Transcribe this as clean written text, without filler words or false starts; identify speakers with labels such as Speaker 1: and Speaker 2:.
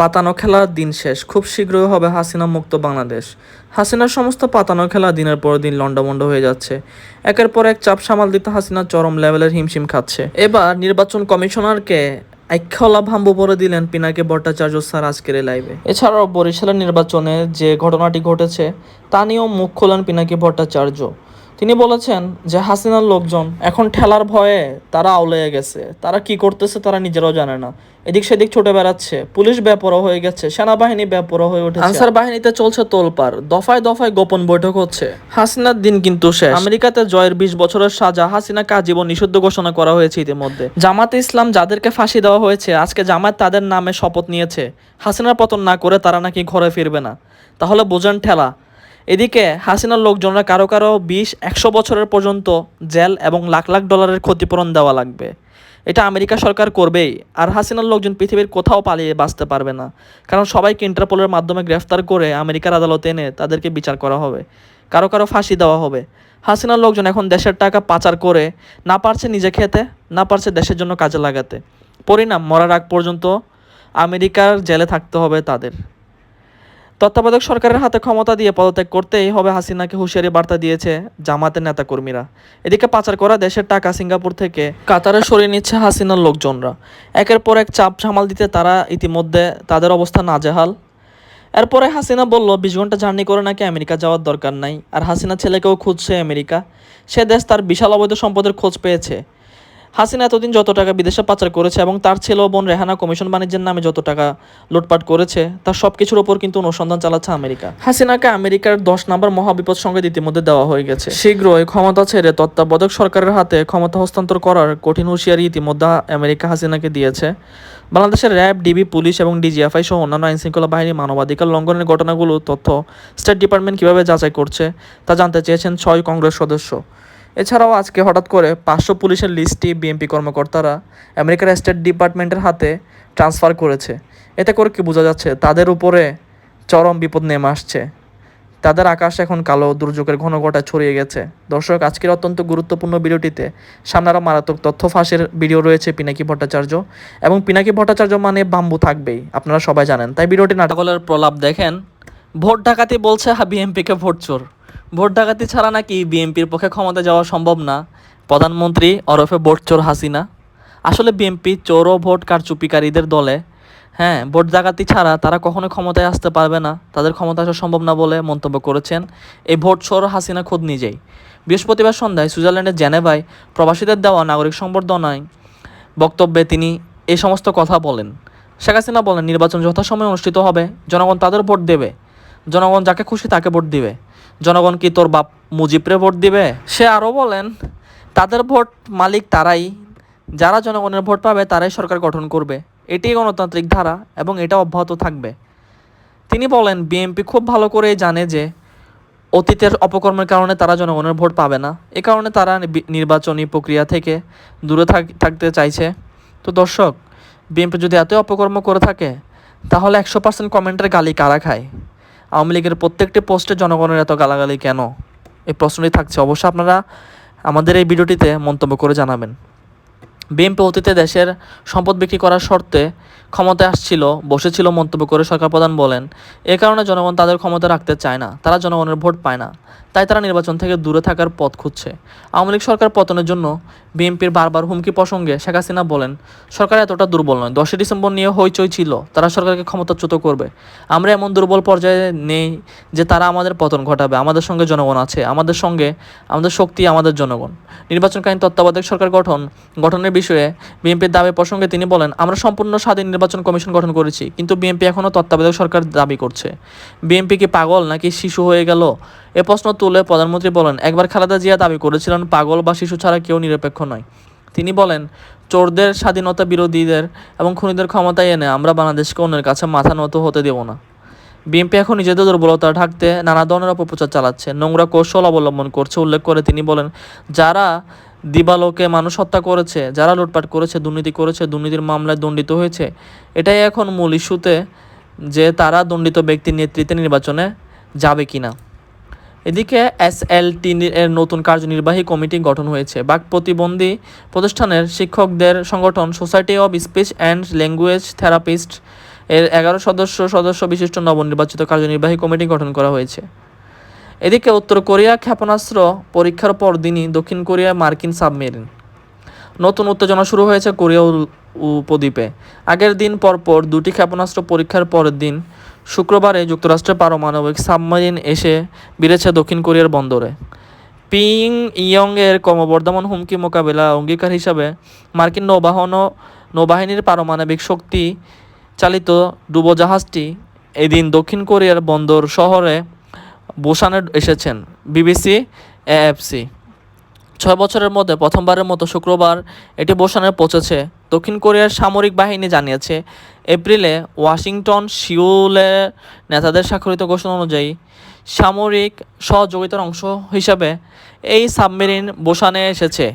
Speaker 1: পাতানো খেলার দিন শেষ, খুব শীঘ্রই হবে হাসিনা মুক্ত বাংলাদেশ। হাসিনার সমস্ত পাতানো খেলা দিনের পর দিন লন্ডভন্ড হয়ে যাচ্ছে। একের পর এক চাপ সামাল দিতে হাসিনা চরম লেভেলের হিমশিম খাচ্ছে। এবার নির্বাচন কমিশনারকে আইখ্যলা ভাম্বু করে দিলেন পিনাকি ভট্টাচার্য স্যার আজকের লাইভে। এছাড়াও বরিশালের নির্বাচনে যে ঘটনাটি ঘটেছে তা নিয়েও মুখ খোলেন পিনাকি ভট্টাচার্য। তিনি বলেছেন যে হাসিনার লোকজন এখন ঠেলার ভয়ে তারা আউলেয়ে গেছে, তারা কি করতেছে তারা নিজেরাও জানে না। এদিক সেদিক ছুটে বেড়াচ্ছে, পুলিশ বেপরোয়া হয়ে গেছে, সেনাবাহিনী বেপরোয়া হয়ে উঠেছে, আনসার বাহিনীতে চলছে তোলপাড়, দফায় দফায় গোপন বৈঠক হচ্ছে। হাসিনার দিন কিন্তু শেষ। আমেরিকাতে জয়ের 20 বছরের সাজা হাসিনাকে আজীবন নিষিদ্ধ ঘোষণা করা হয়েছে ইতিমধ্যে। জামাতে ইসলাম যাদেরকে ফাঁসি দেওয়া হয়েছে, আজকে জামাত তাদের নামে শপথ নিয়েছে হাসিনার পতন না করে তারা নাকি ঘরে ফিরবে না। তাহলে বোঝেন ঠেলা। এদিকে হাসিনার লোকজনরা কারো কারো 20-100 বছরের পর্যন্ত জেল এবং লাখ লাখ ডলারের ক্ষতিপূরণ দেওয়া লাগবে। এটা আমেরিকা সরকার করবেই। আর হাসিনার লোকজন পৃথিবীর কোথাও পালিয়ে বাঁচতে পারবে না, কারণ সবাইকে ইন্টারপোলের মাধ্যমে গ্রেফতার করে আমেরিকার আদালতে এনে তাদেরকে বিচার করা হবে, কারো কারো ফাঁসি দেওয়া হবে। হাসিনার লোকজন এখন দেশের টাকা পাচার করে না পারছে নিজে খেতে, না পারছে দেশের জন্য কাজে লাগাতে। পরিণাম মরার আগ পর্যন্ত আমেরিকার জেলে থাকতে হবে তাদের। তত্ত্বাবধায়ক সরকারের হাতে ক্ষমতা দিয়ে পদত্যাগ করতেই হবে হাসিনাকে হুঁশিয়ারি বার্তা দিয়েছে জামাতের নেতাকর্মীরা। এদিকে পাচার করা দেশের টাকা সিঙ্গাপুর থেকে কাতারে সরিয়ে নিচ্ছে হাসিনার লোকজনরা। একের পর এক চাপ সামাল দিতে তারা ইতিমধ্যে তাদের অবস্থা নাজেহাল। এরপরে হাসিনা বলল 20 ঘন্টা জার্নি করে নাকি আমেরিকা যাওয়ার দরকার নাই, আর হাসিনা ছেলেকেও খুঁজছে আমেরিকা। সে দেশ তার বিশাল অবৈধ সম্পদের খোঁজ পেয়েছে। হাসিনা এতদিন যত টাকা বিদেশে পাচার করেছে এবং তার ছেলে ও বোন রেহানা কমিশন বাণিজ্যের নামে যত টাকা লুটপাট করেছে, তার সব কিছুর ওপর কিন্তু অনুসন্ধান চালাচ্ছে আমেরিকা। হাসিনাকে আমেরিকার 10 নম্বর মহাবিপদ সংকেত ইতিমধ্যে দেওয়া হয়ে গেছে। শীঘ্রই ক্ষমতা ছেড়ে তত্ত্বাবধায়ক সরকারের হাতে ক্ষমতা হস্তান্তর করার কঠিন হুঁশিয়ারি ইতিমধ্যে আমেরিকা হাসিনাকে দিয়েছে। বাংলাদেশের র্যাব, ডিবি, পুলিশ এবং ডিজিএফআই সহ অন্যান্য আইনশৃঙ্খলা বাহিনী মানবাধিকার লঙ্ঘনের ঘটনাগুলো তথ্য স্টেট ডিপার্টমেন্ট কীভাবে যাচাই করছে তা জানতে চেয়েছেন 6 কংগ্রেস সদস্য। এছাড়াও আজকে হঠাৎ করে 500 পুলিশের লিস্টটি বিএনপি কর্মকর্তারা আমেরিকার স্টেট ডিপার্টমেন্টের হাতে ট্রান্সফার করেছে। এতে করে কি বোঝা যাচ্ছে তাদের উপরে চরম বিপদ নেমে আসছে। তাদের আকাশ এখন কালো দুর্যোগের ঘনঘটা ছড়িয়ে গেছে। দর্শক, আজকের অত্যন্ত গুরুত্বপূর্ণ ভিডিওটিতে সামনে আরও মারাত্মক তথ্য ফাঁসের ভিডিও রয়েছে পিনাকি ভট্টাচার্য, এবং পিনাকি ভট্টাচার্য মানে বাম্বু থাকবেই, আপনারা সবাই জানেন। তাই ভিডিওটি নাটকের প্রলাপ দেখেন। ভোট ডাকাতি বলছে বিএনপিকে ভোট চোর। ভোট ডাকাতি ছাড়া নাকি বিএনপির পক্ষে ক্ষমতা যাওয়া সম্ভব না, প্রধানমন্ত্রী ওরফে ভোট চোর হাসিনা। আসলে বিএনপি চোর ও ভোট কারচুপিকারীদের দলে। হ্যাঁ, ভোট ডাকাতি ছাড়া তারা কখনো ক্ষমতায় আসতে পারবে না, তাদের ক্ষমতা আসা সম্ভব না বলে মন্তব্য করেছেন এই ভোট চোর হাসিনা খোদ নিজেই। বৃহস্পতিবার সন্ধ্যায় সুইজারল্যান্ডের জেনেভায় প্রবাসীদের দেওয়া নাগরিক সংবর্ধনায় বক্তব্যে তিনি এই সমস্ত কথা বলেন। শেখ হাসিনা বলেন, নির্বাচন যথাসময়ে অনুষ্ঠিত হবে, জনগণ তাদের ভোট দেবে, জনগণ যাকে খুশি তাকে ভোট দিবে। জনগণ কি তোর বাপ মুজিবরে ভোট দিবে? সে আরও বলেন, তাদের ভোট মালিক তারাই, যারা জনগণের ভোট পাবে তারাই সরকার গঠন করবে। এটি গণতান্ত্রিক ধারা এবং এটা অব্যাহত থাকবে। তিনি বলেন, বিএনপি খুব ভালো করেই জানে যে অতীতের অপকর্মের কারণে তারা জনগণের ভোট পাবে না, এ কারণে তারা নির্বাচনী প্রক্রিয়া থেকে দূরে থাকতে চাইছে। তো দর্শক, বিএনপি যদি এত অপকর্ম করে থাকে তাহলে 100% কমেন্টের গালি কারা খায়? আওয়ামী লীগের প্রত্যেকটি পোস্টে জনগণের এত গালাগালি কেন? এই প্রশ্নটি থাকছে। অবশ্যই আপনারা আমাদের এই ভিডিওটিতে মন্তব্য করে জানাবেন। বিএনপি অতীতে দেশের সম্পদ বিক্রি করার শর্তে ক্ষমতায় বসেছিল মন্তব্য করে সরকার প্রধান বলেন, এ কারণে জনগণ তাদের ক্ষমতা রাখতে চায় না, তারা জনগণের ভোট পায় না, তাই তারা নির্বাচন থেকে দূরে থাকার পথ খুঁজছে। আওয়ামী লীগ সরকার পতনের জন্য বিএনপির বারবার হুমকি প্রসঙ্গে শেখ হাসিনা বলেন, সরকার এতটা দুর্বল নয়, 10 ডিসেম্বর নিয়ে হইচই ছিল, তারা সরকারকে ক্ষমতাচ্যুত করবে। আমরা এমন দুর্বল পর্যায়ে নেই যে তারা আমাদের পতন ঘটাবে। আমাদের সঙ্গে জনগণ আছে, আমাদের শক্তি আমাদের জনগণ। নির্বাচনকালীন তত্ত্বাবধায়ক সরকার গঠনের বিষয়ে বিএনপির দাবি প্রসঙ্গে তিনি বলেন, আমরা সম্পূর্ণ স্বাধীন নির্বাচন কমিশন গঠন করেছি, কিন্তু বিএনপি এখনও তত্ত্বাবধায়ক সরকার দাবি করছে। বিএনপি কি পাগল নাকি শিশু হয়ে গেল? এ প্রশ্ন তুলে প্রধানমন্ত্রী বলেন, একবার খালেদা জিয়া দাবি করেছিলেন পাগল বা শিশু ছাড়া কেউ নিরপেক্ষ নয়। তিনি বলেন, চোরদের, স্বাধীনতা বিরোধীদের এবং খুনিদের ক্ষমতায় এনে আমরা বাংলাদেশকে অন্যের কাছে মাথা নত হতে দেব না। বিএনপি এখন নিজেদের দুর্বলতা ঢাকতে নানা ধরনের অপপ্রচার চালাচ্ছে, নোংরা কৌশল অবলম্বন করছে। উল্লেখ করে তিনি বলেন, যারা দিবালোকে মানুষ হত্যা করেছে, যারা লুটপাট করেছে, দুর্নীতি করেছে, দুর্নীতির মামলায় দণ্ডিত হয়েছে, এটাই এখন মূল ইস্যুতে যে তারা দণ্ডিত ব্যক্তির নেতৃত্বে নির্বাচনে যাবে কিনা। এদিকে SLT এর নতুন কার্যনির্বাহী কমিটি গঠন হয়েছে। বাক প্রতিবন্ধী প্রতিষ্ঠানের শিক্ষকদের সংগঠন society of speech and language therapist এর 11 সদস্য বিশিষ্ট নবনির্বাচিত কার্যনির্বাহী কমিটি গঠন করা হয়েছে। এদিকে উত্তর কোরিয়া ক্ষেপণাস্ত্র পরীক্ষার পরদিনই দক্ষিণ কোরিয়ায় মার্কিন সাবমেরিন। নতুন উত্তেজনা শুরু হয়েছে কোরিয়া উপদ্বীপে। আগের দিন পরপর দুটি ক্ষেপণাস্ত্র পরীক্ষার পরের দিন শুক্রবারে যুক্তরাষ্ট্রের পারমাণবিক সাবমেরিন এসে ভিড়েছে দক্ষিণ কোরিয়ার বন্দরে। পিং ইয়ং-এর ক্রমবর্ধমান হুমকি মোকাবিলার অঙ্গীকার হিসাবে মার্কিন নৌবাহিনীর পারমাণবিক শক্তি চালিত ডুবোজাহাজটি এদিন দক্ষিণ কোরিয়ার বন্দর শহরে বুসানে এসেছেন। বিবিসি এএফসি 6 বছরের মধ্যে প্রথমবারের মতো শুক্রবার এটি বুসানে পৌঁছেছে। দক্ষিণ কোরিয়ার সামরিক বাহিনী জানিয়েছে, এপ্রিলে ওয়াশিংটন সিউলের নেতাদের স্বাক্ষরিত ঘোষণা অনুযায়ী সামরিক সহযোগিতার অংশ হিসাবে এই সাবমেরিন বুসানে এসেছে।